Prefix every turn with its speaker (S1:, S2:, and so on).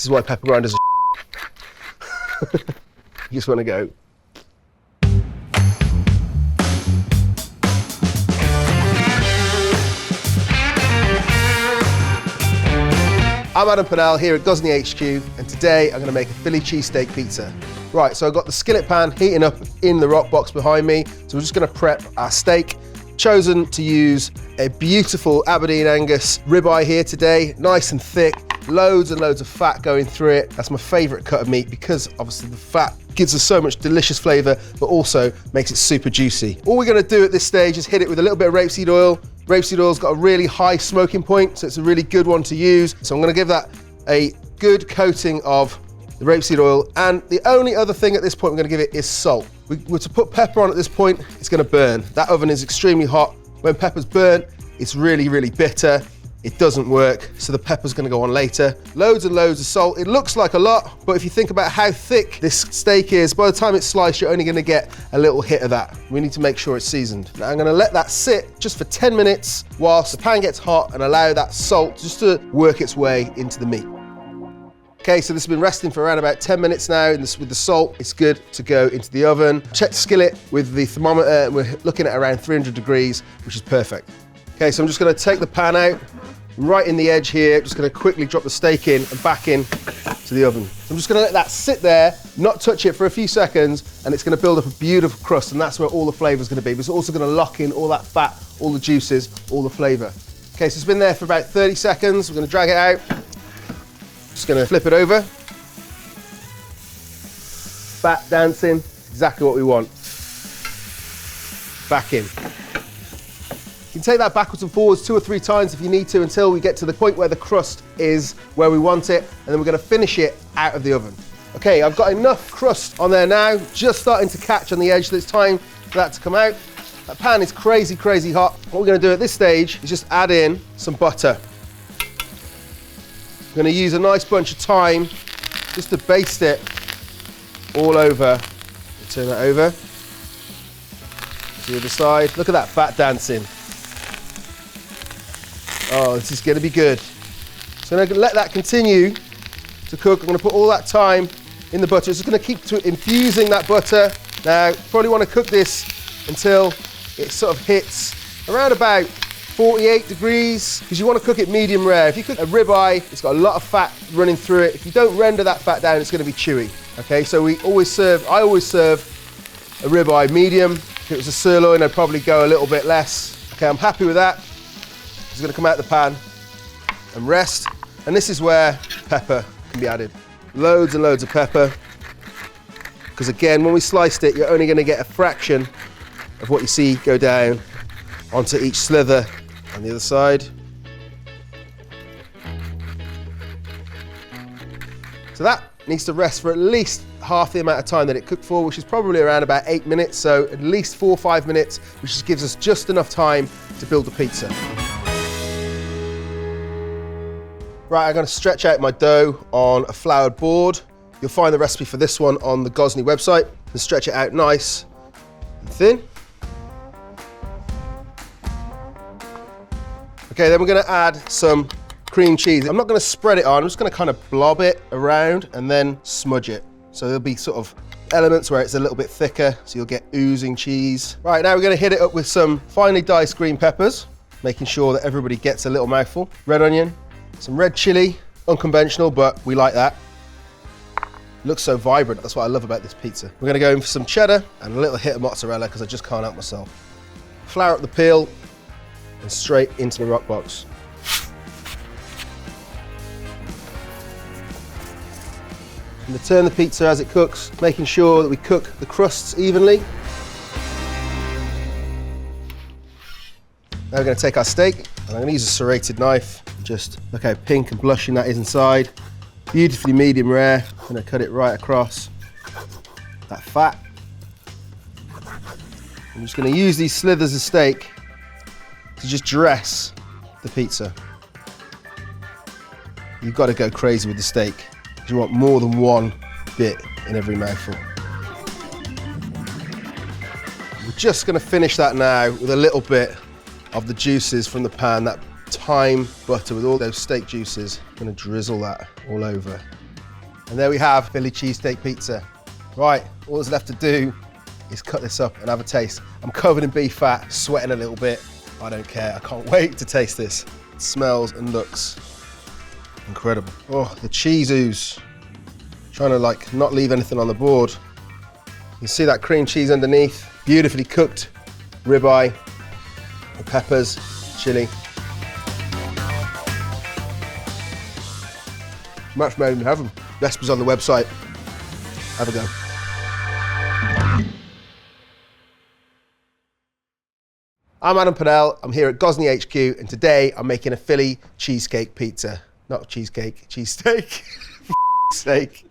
S1: This is why pepper grinders are You just want to go. I'm Adam Purnell here at Gozney HQ, and today I'm going to make a Philly cheesesteak pizza. Right, so I've got the skillet pan heating up in the Roccbox behind me, so we're just going to prep our steak. Chosen to use a beautiful Aberdeen Angus ribeye here today, nice and thick, loads and loads of fat going through it. That's my favourite cut of meat because obviously the fat gives us so much delicious flavour, but also makes it super juicy. All we're going to do at this stage is hit it with a little bit of rapeseed oil. Rapeseed oil's got a really high smoking point, so it's a really good one to use. So I'm going to give that a good coating of the rapeseed oil, and the only other thing at this point we're going to give it is salt. We were to put pepper on at this point, it's going to burn. That oven is extremely hot. When pepper's burnt, it's really, really bitter. It doesn't work, so the pepper's going to go on later. Loads and loads of salt. It looks like a lot, but if you think about how thick this steak is, by the time it's sliced, you're only going to get a little hit of that. We need to make sure it's seasoned. Now I'm going to let that sit just for 10 minutes whilst the pan gets hot and allow that salt just to work its way into the meat. Okay, so this has been resting for around about 10 minutes now, and with the salt, it's good to go into the oven. Check the skillet with the thermometer, and we're looking at around 300 degrees, which is perfect. Okay, so I'm just gonna take the pan out, right in the edge here, just gonna quickly drop the steak in and back in to the oven. I'm just gonna let that sit there, not touch it for a few seconds, and it's gonna build up a beautiful crust, and that's where all the flavor's gonna be. But it's also gonna lock in all that fat, all the juices, all the flavor. Okay, so it's been there for about 30 seconds. We're gonna drag it out. Just gonna flip it over. Fat dancing, exactly what we want. Back in. You can take that backwards and forwards 2 or 3 times if you need to until we get to the point where the crust is where we want it, and then we're gonna finish it out of the oven. Okay, I've got enough crust on there now, just starting to catch on the edge, so it's time for that to come out. That pan is crazy, crazy hot. What we're gonna do at this stage is just add in some butter. I'm going to use a nice bunch of thyme just to baste it all over. Turn that over to the other side. Look at that fat dancing. Oh, this is going to be good. So I'm going to let that continue to cook. I'm going to put all that thyme in the butter. It's just going to keep infusing that butter. Now, you probably want to cook this until it sort of hits around about 48 degrees, because you want to cook it medium rare. If you cook a ribeye, it's got a lot of fat running through it. If you don't render that fat down, it's going to be chewy. Okay, so I always serve a ribeye medium. If it was a sirloin, I'd probably go a little bit less. Okay, I'm happy with that. It's going to come out of the pan and rest. And this is where pepper can be added. Loads and loads of pepper. Because again, when we sliced it, you're only going to get a fraction of what you see go down onto each slither on the other side. So that needs to rest for at least half the amount of time that it cooked for, which is probably around about 8 minutes, so at least 4 or 5 minutes, which just gives us just enough time to build the pizza. Right, I'm going to stretch out my dough on a floured board. You'll find the recipe for this one on the Gozney website. And stretch it out nice and thin. Okay, then we're going to add some cream cheese. I'm not going to spread it on, I'm just going to kind of blob it around and then smudge it. So there'll be sort of elements where it's a little bit thicker, so you'll get oozing cheese. Right, now we're going to hit it up with some finely diced green peppers, making sure that everybody gets a little mouthful. Red onion, some red chili, unconventional, but we like that. It looks so vibrant, that's what I love about this pizza. We're going to go in for some cheddar and a little hit of mozzarella because I just can't help myself. Flour up the peel and straight into the Roccbox. I'm going to turn the pizza as it cooks, making sure that we cook the crusts evenly. Now we're going to take our steak, and I'm going to use a serrated knife. Just look how pink and blushing that is inside. Beautifully medium rare. I'm going to cut it right across that fat. I'm just going to use these slithers of steak to just dress the pizza. You've got to go crazy with the steak because you want more than one bit in every mouthful. We're just going to finish that now with a little bit of the juices from the pan, that thyme butter with all those steak juices. I'm going to drizzle that all over. And there we have Philly cheesesteak pizza. Right, all that's left to do is cut this up and have a taste. I'm covered in beef fat, sweating a little bit. I don't care, I can't wait to taste this. It smells and looks incredible. Oh, the cheese ooze. Trying to like not leave anything on the board. You see that cream cheese underneath, beautifully cooked ribeye, the peppers, chili. Match made in heaven. Recipe's on the website. Have a go. I'm Adam Purnell, I'm here at Gozney HQ, and today I'm making a Philly cheesecake pizza. Not cheesecake, cheesesteak. For sake.